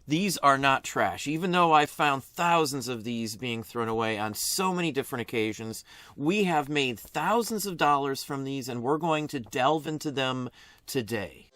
These are not trash. Even though I've found thousands of these being thrown away on so many different occasions, we have made thousands of dollars from these, and we're going to delve into them today.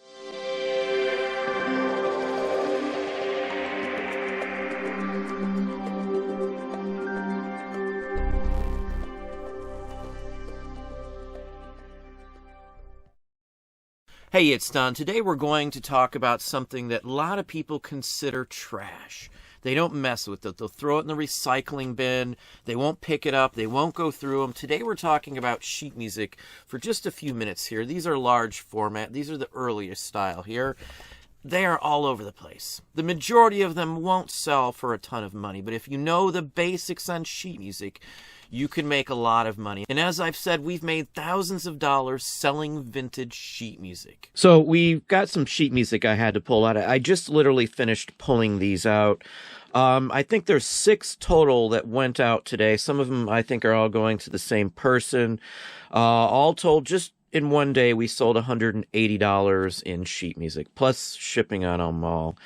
Hey, it's Don. Today we're going to talk about something that a lot of people consider trash. They don't mess with it. They'll throw it in the recycling bin. They won't pick it up. They won't go through them. Today we're talking about sheet music for just a few minutes here. These are large format. These are the earliest style here. They are all over the place. The majority of them won't sell for a ton of money, but if you know the basics on sheet music, you can make a lot of money. And as I've said, we've made thousands of dollars selling vintage sheet music. So we've got some sheet music I had to pull out. I just literally finished pulling these out. I think there's 6 total that went out today. Some of them I think are all going to the same person. All told, just in one day, we sold $180 in sheet music, plus shipping on them all.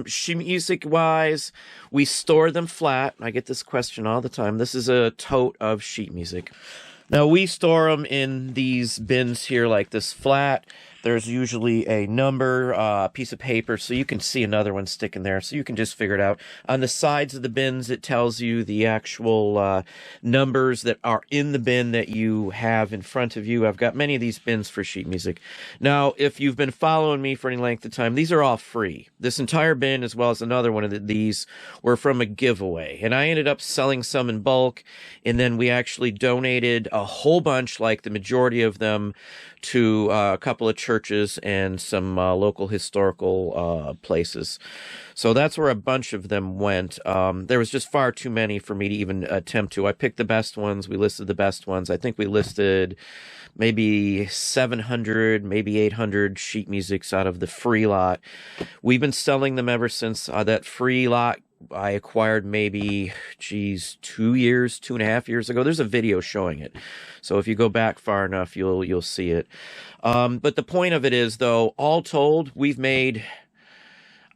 Sheet music-wise, we store them flat. I get this question all the time. This is a tote of sheet music. Now, we store them in these bins here like this flat. There's usually a number, piece of paper, so you can see another one sticking there, so you can just figure it out. On the sides of the bins, it tells you the actual numbers that are in the bin that you have in front of you. I've got many of these bins for sheet music. Now, if you've been following me for any length of time, these are all free. This entire bin, as well as another one of these, were from a giveaway. And I ended up selling some in bulk, and then we actually donated a whole bunch, like the majority of them, to a couple of churches and some local historical places. So that's where a bunch of them went. There was just far too many for me to even attempt to. I picked the best ones. We listed the best ones. I think we listed maybe 700, maybe 800 sheet musics out of the free lot. We've been selling them ever since that free lot I acquired maybe, 2.5 years ago. There's a video showing it. So if you go back far enough, you'll see it. But the point of it is, though, all told, we've made,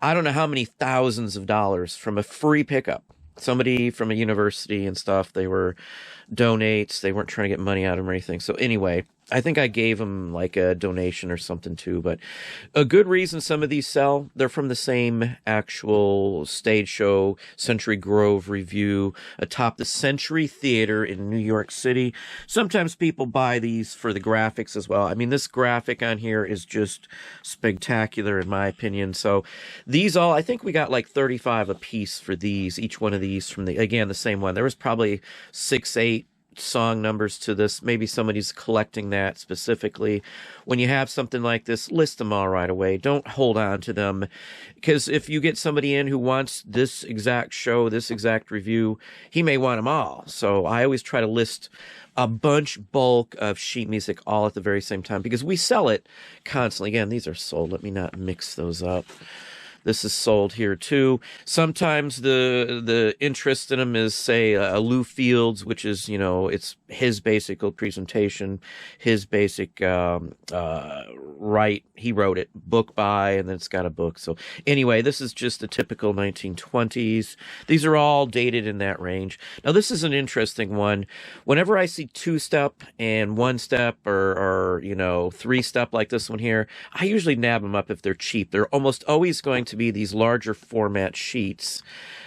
I don't know how many thousands of dollars from a free pickup. Somebody from a university and stuff, they were donates. They weren't trying to get money out of them or anything. So anyway, I think I gave them like a donation or something too. But a good reason some of these sell, they're from the same actual stage show, Century Grove Review, atop the Century Theater in New York City. Sometimes people buy these for the graphics as well. I mean, this graphic on here is just spectacular in my opinion. So these all, I think we got like 35 a piece for these, each one of these from the same one. There was probably 6, 8 song numbers to this. Maybe somebody's collecting that specifically. When you have something like this, list them all right away. Don't hold on to them, because if you get somebody in who wants this exact show, this exact review, he may want them all. So I always try to list a bulk of sheet music all at the very same time, because we sell it constantly. Again, these are sold. Let me not mix those up. This is sold here too. Sometimes the interest in them is, say, a Loupe Fields, which is, it's his basic presentation, his basic he wrote it, book by, and then it's got a book. So anyway, this is just the typical 1920s. These are all dated in that range. Now, this is an interesting one. Whenever I see 2-step and 1-step or 3-step like this one here, I usually nab them up if they're cheap. They're almost always going to be these larger format sheets.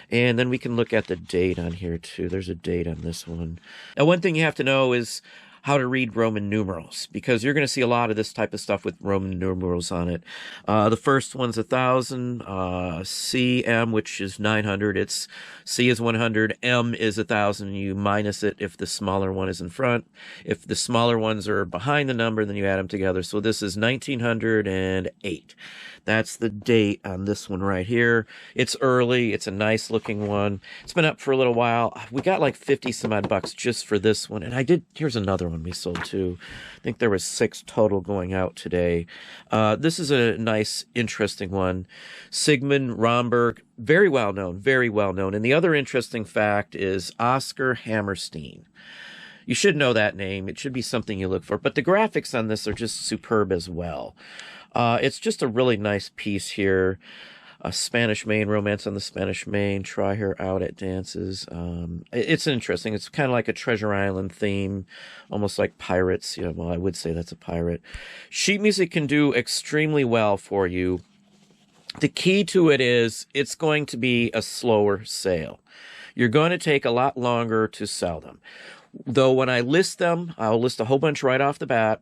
And then we can look at the date on here too. There's a date on this one. Now, one thing you have to know is how to read Roman numerals, because you're going to see a lot of this type of stuff with Roman numerals on it. The first one's 1,000, CM, which is 900. C is 100, M is 1,000. You minus it if the smaller one is in front. If the smaller ones are behind the number, then you add them together. So this is 1908. That's the date on this one right here. It's early. It's a nice looking one. It's been up for a little while. We got like 50 some odd bucks just for this one. And here's another one we sold too. I think there was 6 total going out today. This is a nice, interesting one. Sigmund Romberg, very well known, very well known. And the other interesting fact is Oscar Hammerstein. You should know that name. It should be something you look for. But the graphics on this are just superb as well. It's just a really nice piece here. Spanish Main, Romance on the Spanish Main, Try Her Out at Dances. It's interesting. It's kind of like a Treasure Island theme, almost like pirates. Well, I would say that's a pirate. Sheet music can do extremely well for you. The key to it is it's going to be a slower sale. You're going to take a lot longer to sell them. Though when I list them, I'll list a whole bunch right off the bat.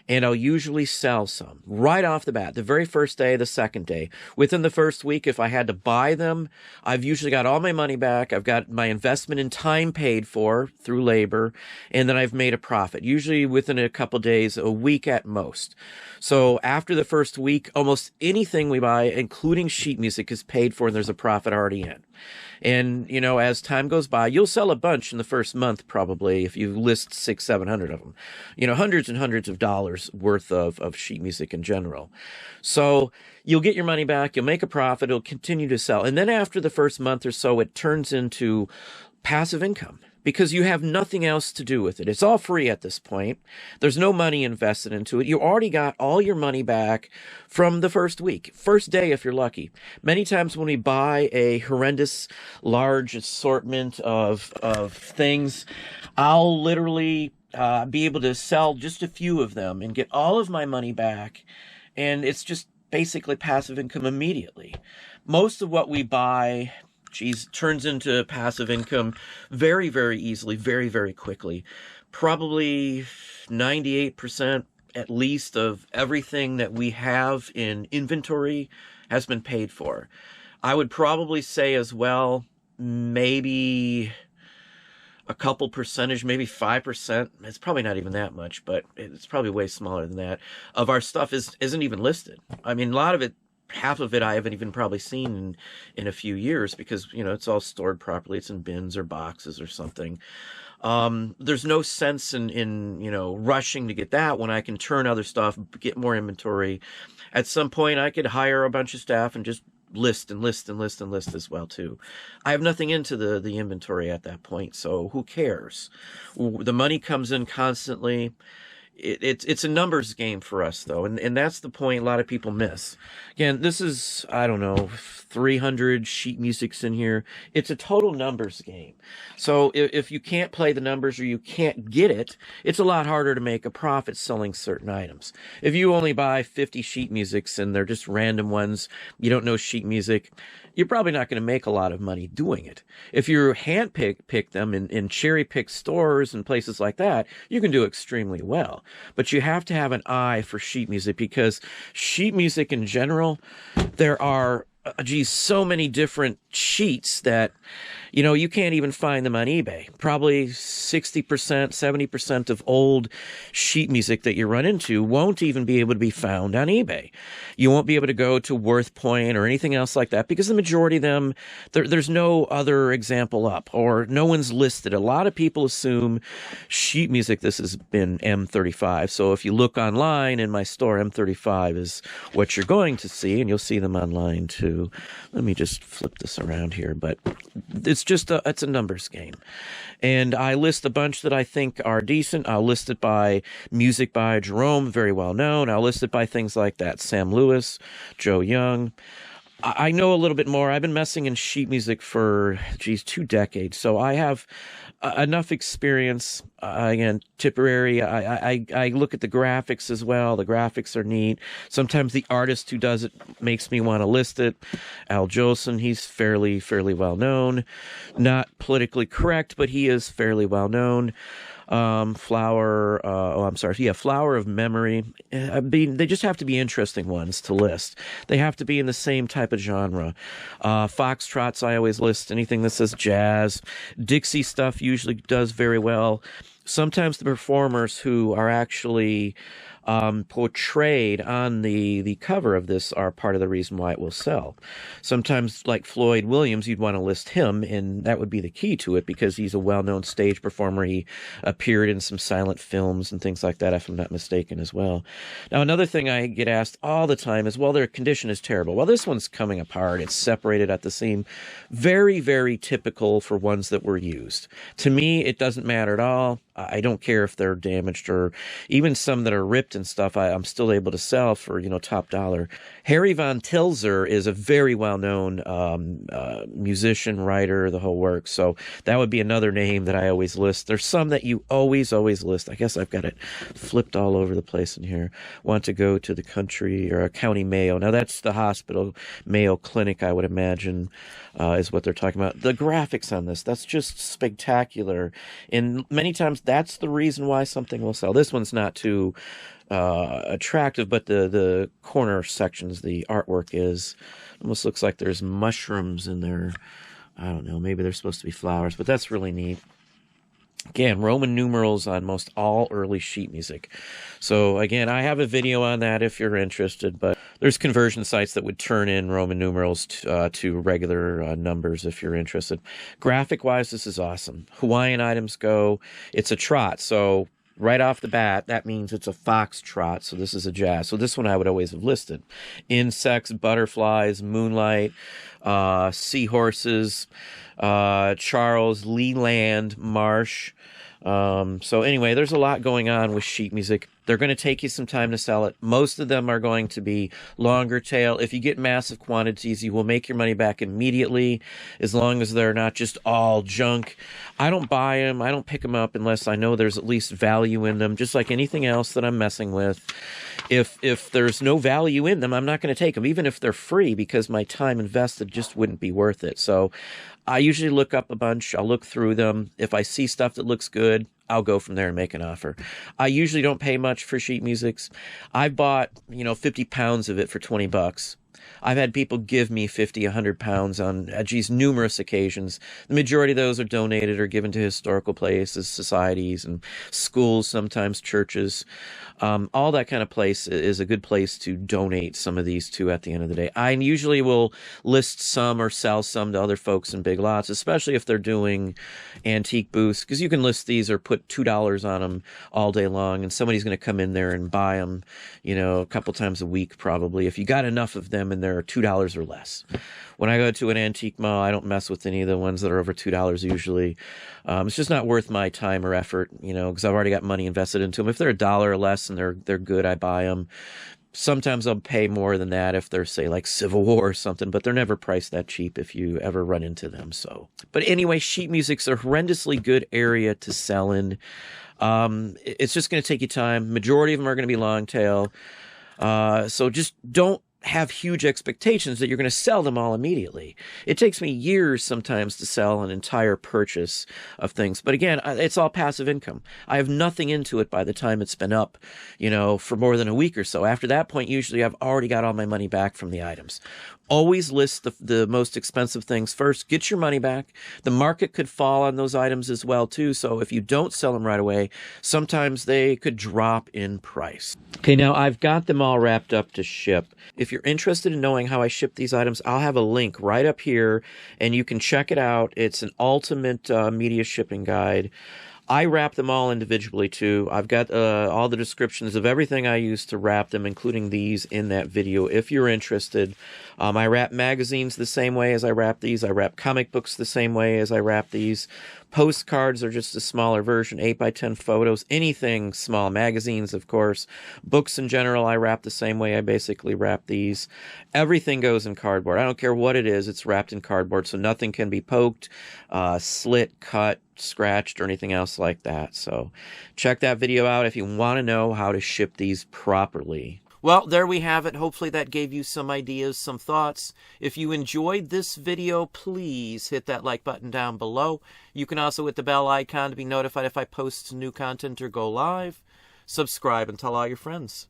And I'll usually sell some right off the bat, the very first day, the second day. Within the first week, if I had to buy them, I've usually got all my money back. I've got my investment in time paid for through labor, and then I've made a profit, usually within a couple days, a week at most. So after the first week, almost anything we buy, including sheet music, is paid for, and there's a profit already in. And, as time goes by, you'll sell a bunch in the first month, probably, if you list 600, 700 of them. Hundreds and hundreds of dollars worth of sheet music in general. So you'll get your money back, you'll make a profit, it'll continue to sell. And then after the first month or so, it turns into passive income, because you have nothing else to do with it. It's all free at this point. There's no money invested into it. You already got all your money back from the first week, first day if you're lucky. Many times when we buy a horrendous large assortment of things, I'll literally be able to sell just a few of them and get all of my money back. And it's just basically passive income immediately. Most of what we buy turns into passive income very, very easily, very, very quickly. Probably 98% at least of everything that we have in inventory has been paid for. I would probably say as well, maybe a couple percentage, maybe 5%. It's probably not even that much, but it's probably way smaller than that. Of our stuff isn't even listed. I mean, a lot of it, half of it I haven't even probably seen in a few years, because, it's all stored properly. It's in bins or boxes or something. There's no sense in rushing to get that when I can turn other stuff, get more inventory. At some point, I could hire a bunch of staff and just list and list and list and list as well too. I have nothing into the inventory at that point, so who cares? The money comes in constantly. It's a numbers game for us, though, and that's the point a lot of people miss. Again, this is, I don't know, 300 sheet musics in here. It's a total numbers game. So if you can't play the numbers or you can't get it, it's a lot harder to make a profit selling certain items. If you only buy 50 sheet musics and they're just random ones, you don't know sheet music, you're probably not going to make a lot of money doing it. If you hand pick them in cherry pick stores and places like that, you can do extremely well. But you have to have an eye for sheet music, because sheet music in general, there are so many different sheets that, you can't even find them on eBay. Probably 60%, 70% of old sheet music that you run into won't even be able to be found on eBay. You won't be able to go to Worth Point or anything else like that, because the majority of them, there's no other example up, or no one's listed. A lot of people assume sheet music, this has been M35. So if you look online in my store, M35 is what you're going to see, and you'll see them online too. Let me just flip this around here, but it's a numbers game. And I list a bunch that I think are decent. I'll list it by music by Jerome, very well known. I'll list it by things like that, Sam Lewis, Joe Young. I know a little bit more. I've been messing in sheet music for, 2 decades. So I have enough experience. Again, Tipperary, I look at the graphics as well. The graphics are neat. Sometimes the artist who does it makes me want to list it. Al Jolson, he's fairly well known. Not politically correct, but he is fairly well known. Flower of Memory. They just have to be interesting ones to list. They have to be in the same type of genre. Foxtrots, I always list anything that says jazz. Dixie stuff usually does very well. Sometimes the performers who are actually portrayed on the cover of this are part of the reason why it will sell. Sometimes, like Floyd Williams, you'd want to list him, and that would be the key to it, because he's a well-known stage performer. He appeared in some silent films and things like that, if I'm not mistaken, as well. Now, another thing I get asked all the time is, well, their condition is terrible. Well, this one's coming apart. It's separated at the seam. Very, very typical for ones that were used. To me, it doesn't matter at all. I don't care if they're damaged, or even some that are ripped and stuff, I'm still able to sell for, top dollar. Harry Von Tilzer is a very well-known musician, writer, the whole works. So that would be another name that I always list. There's some that you always list. I guess I've got it flipped all over the place in here. Want to go to the country or a county Mayo. Now that's the hospital, Mayo Clinic, I would imagine, is what they're talking about. The graphics on this, that's just spectacular. And many times that's the reason why something will sell. This one's not too attractive, but the corner sections, the artwork is, almost looks like there's mushrooms in there. I don't know, maybe they're supposed to be flowers, but that's really neat. Again, Roman numerals on most all early sheet music. So again, I have a video on that if you're interested, but there's conversion sites that would turn in Roman numerals to regular numbers if you're interested. Graphic-wise, this is awesome. Hawaiian items go, it's a trot, so right off the bat, that means it's a foxtrot, so this is a jazz. So this one I would always have listed. Insects, butterflies, moonlight, seahorses, Charles, Leland, Marsh. So anyway, there's a lot going on with sheet music. They're going to take you some time to sell it. Most of them are going to be longer tail. If you get massive quantities, you will make your money back immediately, as long as they're not just all junk. I don't buy them. I don't pick them up unless I know there's at least value in them, just like anything else that I'm messing with. If there's no value in them, I'm not going to take them, even if they're free, because my time invested just wouldn't be worth it. So I usually look up a bunch. I'll look through them. If I see stuff that looks good, I'll go from there and make an offer. I usually don't pay much for sheet musics. I've bought, 50 pounds of it for $20. I've had people give me 50, 100 pounds on, numerous occasions. The majority of those are donated or given to historical places, societies, and schools, sometimes churches. All that kind of place is a good place to donate some of these to at the end of the day. I usually will list some or sell some to other folks in big lots, especially if they're doing antique booths, because you can list these or put $2 on them all day long, and somebody's going to come in there and buy them, a couple times a week probably, if you got enough of them and they're $2 or less. When I go to an antique mall, I don't mess with any of the ones that are over $2 usually. It's just not worth my time or effort, because I've already got money invested into them. If they're $1 or less and they're good, I buy them. Sometimes I'll pay more than that if they're, say, like Civil War or something, but they're never priced that cheap if you ever run into them. So, but anyway, sheet music's a horrendously good area to sell in. It's just going to take you time. Majority of them are going to be long tail. So just don't have huge expectations that you're going to sell them all immediately. It takes me years sometimes to sell an entire purchase of things. But again, it's all passive income. I have nothing into it by the time it's been up, for more than a week or so. After that point, usually I've already got all my money back from the items. Always list the most expensive things first. Get your money back. The market could fall on those items as well, too. So if you don't sell them right away, sometimes they could drop in price. Okay, now I've got them all wrapped up to ship. If you're interested in knowing how I ship these items, I'll have a link right up here, and you can check it out. It's an ultimate media shipping guide. I wrap them all individually, too. I've got all the descriptions of everything I use to wrap them, including these, in that video, if you're interested. I wrap magazines the same way as I wrap these. I wrap comic books the same way as I wrap these. Postcards are just a smaller version, 8x10 photos, anything small. Magazines, of course. Books in general, I wrap the same way I basically wrap these. Everything goes in cardboard. I don't care what it is, it's wrapped in cardboard, so nothing can be poked, slit, cut, scratched, or anything else like that. So check that video out if you want to know how to ship these properly. Well, there we have it. Hopefully that gave you some ideas, some thoughts. If you enjoyed this video, please hit that like button down below. You can also hit the bell icon to be notified if I post new content or go live. Subscribe and tell all your friends.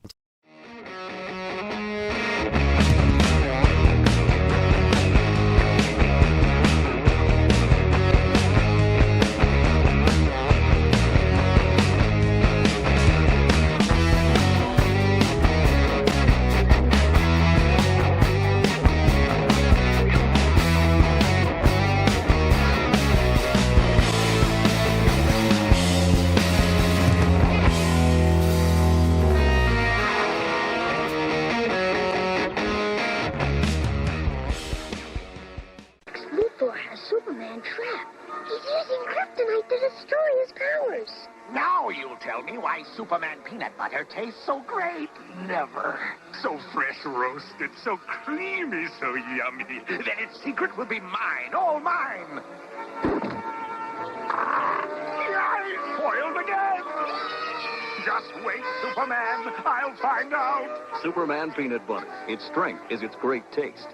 Loupe has Superman trapped. He's using kryptonite to destroy his powers. Now you'll tell me why Superman peanut butter tastes so great. Never. So fresh roasted, so creamy, so yummy. Then its secret will be mine, all mine. I foiled again. Just wait, Superman. I'll find out. Superman peanut butter. Its strength is its great taste.